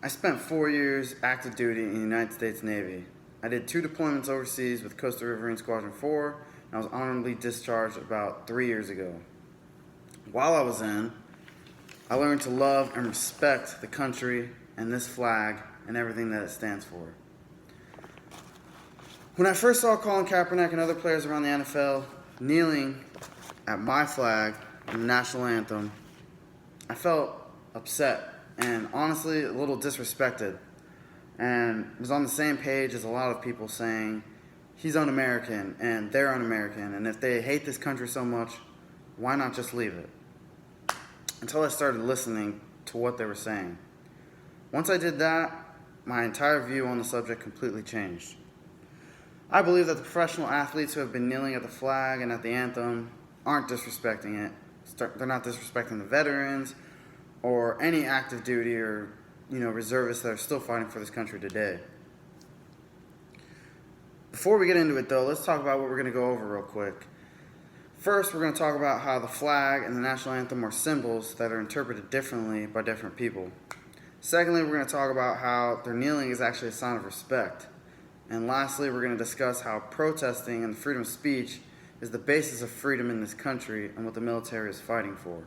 I spent 4 years active duty in the United States Navy. I did 2 deployments overseas with Coastal Riverine Squadron 4, and I was honorably discharged about 3 years ago. While I was in, I learned to love and respect the country and this flag and everything that it stands for. When I first saw Colin Kaepernick and other players around the NFL kneeling at my flag and the national anthem, I felt upset and honestly a little disrespected, and was on the same page as a lot of people saying he's un-American and they're un-American, and if they hate this country so much, why not just leave it? Until I started listening to what they were saying. Once I did that, my entire view on the subject completely changed. I believe that the professional athletes who have been kneeling at the flag and at the anthem aren't disrespecting it. They're not disrespecting the veterans or any active duty or reservists that are still fighting for this country today. Before we get into it though, let's talk about what we're going to go over real quick. First, we're going to talk about how the flag and the national anthem are symbols that are interpreted differently by different people. Secondly, we're going to talk about how their kneeling is actually a sign of respect. And lastly, we're going to discuss how protesting and freedom of speech is the basis of freedom in this country and what the military is fighting for.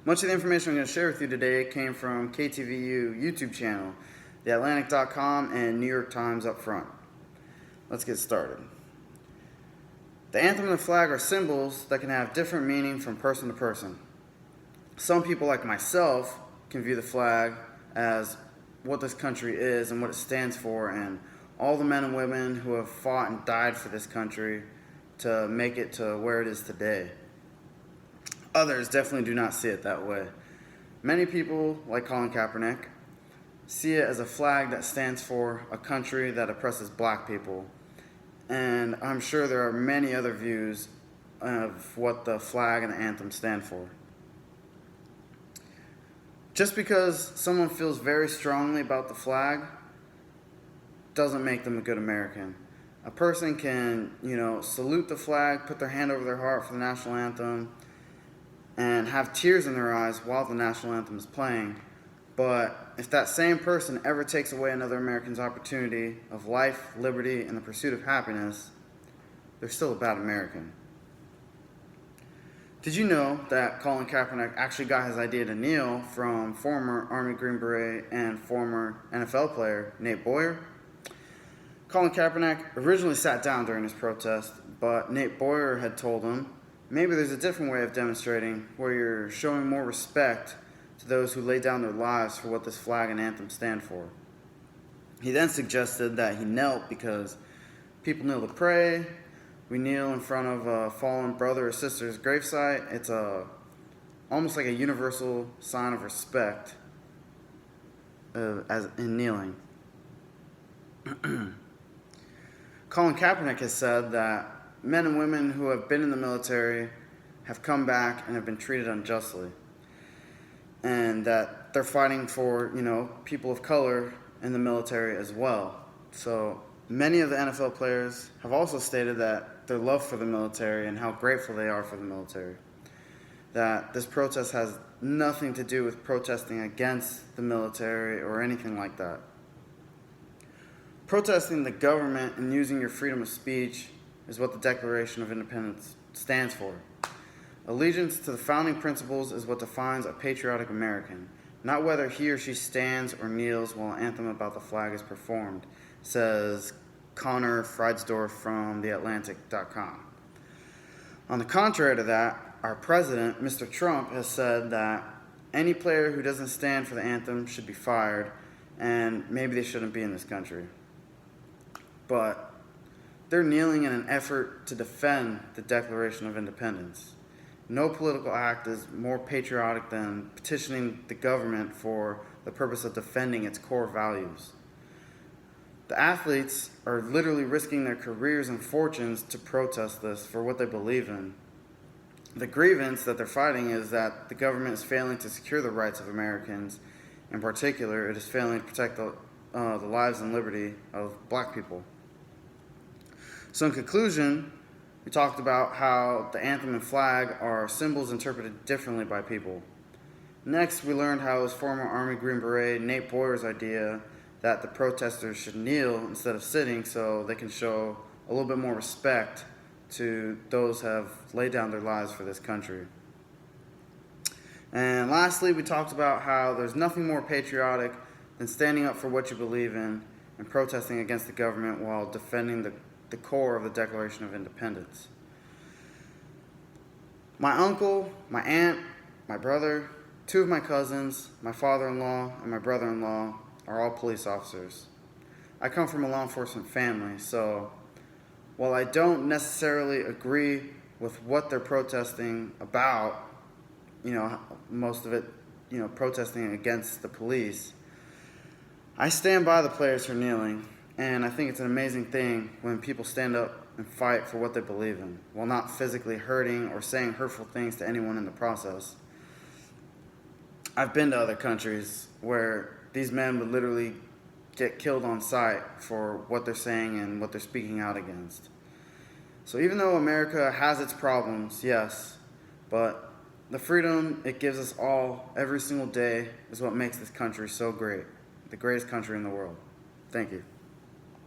Much of the information I'm going to share with you today came from KTVU YouTube channel, theatlantic.com, and New York Times up front. Let's get started. The anthem and the flag are symbols that can have different meaning from person to person. Some people, like myself, can view the flag as what this country is and what it stands for, and all the men and women who have fought and died for this country to make it to where it is today. Others definitely do not see it that way. Many people, like Colin Kaepernick, see it as a flag that stands for a country that oppresses black people. And I'm sure there are many other views of what the flag and the anthem stand for. Just because someone feels very strongly about the flag doesn't make them a good American. A person can, salute the flag, put their hand over their heart for the national anthem, and have tears in their eyes while the national anthem is playing. But if that same person ever takes away another American's opportunity of life, liberty, and the pursuit of happiness, they're still a bad American. Did you know that Colin Kaepernick actually got his idea to kneel from former Army Green Beret and former NFL player Nate Boyer? Colin Kaepernick originally sat down during his protest, but Nate Boyer had told him, maybe there's a different way of demonstrating where you're showing more respect to those who lay down their lives for what this flag and anthem stand for. He then suggested that he knelt because people kneel to pray. We kneel in front of a fallen brother or sister's gravesite. It's almost like a universal sign of respect as in kneeling. Colin Kaepernick has said that men and women who have been in the military have come back and have been treated unjustly, and that they're fighting for, people of color in the military as well. So many of the NFL players have also stated that their love for the military and how grateful they are for the military. That this protest has nothing to do with protesting against the military or anything like that. Protesting the government and using your freedom of speech is what the Declaration of Independence stands for. Allegiance to the founding principles is what defines a patriotic American, not whether he or she stands or kneels while an anthem about the flag is performed, says Connor Friedelsdorf from theatlantic.com. On the contrary to that, our president, Mr. Trump, has said that any player who doesn't stand for the anthem should be fired, and maybe they shouldn't be in this country. But they're kneeling in an effort to defend the Declaration of Independence. No political act is more patriotic than petitioning the government for the purpose of defending its core values. The athletes are literally risking their careers and fortunes to protest this for what they believe in. The grievance that they're fighting is that the government is failing to secure the rights of Americans. In particular, it is failing to protect the lives and liberty of black people. So in conclusion, we talked about how the anthem and flag are symbols interpreted differently by people. Next, we learned how it was former Army Green Beret Nate Boyer's idea that the protesters should kneel instead of sitting so they can show a little bit more respect to those who have laid down their lives for this country. And lastly, we talked about how there's nothing more patriotic than standing up for what you believe in and protesting against the government while defending the core of the Declaration of Independence. My uncle, my aunt, my brother, two of my cousins, my father-in-law, and my brother-in-law are all police officers. I come from a law enforcement family, so while I don't necessarily agree with what they're protesting about, most of it, protesting against the police, I stand by the players who are kneeling, and I think it's an amazing thing when people stand up and fight for what they believe in, while not physically hurting or saying hurtful things to anyone in the process. I've been to other countries where these men would literally get killed on sight for what they're saying and what they're speaking out against. So even though America has its problems, yes, but the freedom it gives us all every single day is what makes this country so great, the greatest country in the world. Thank you.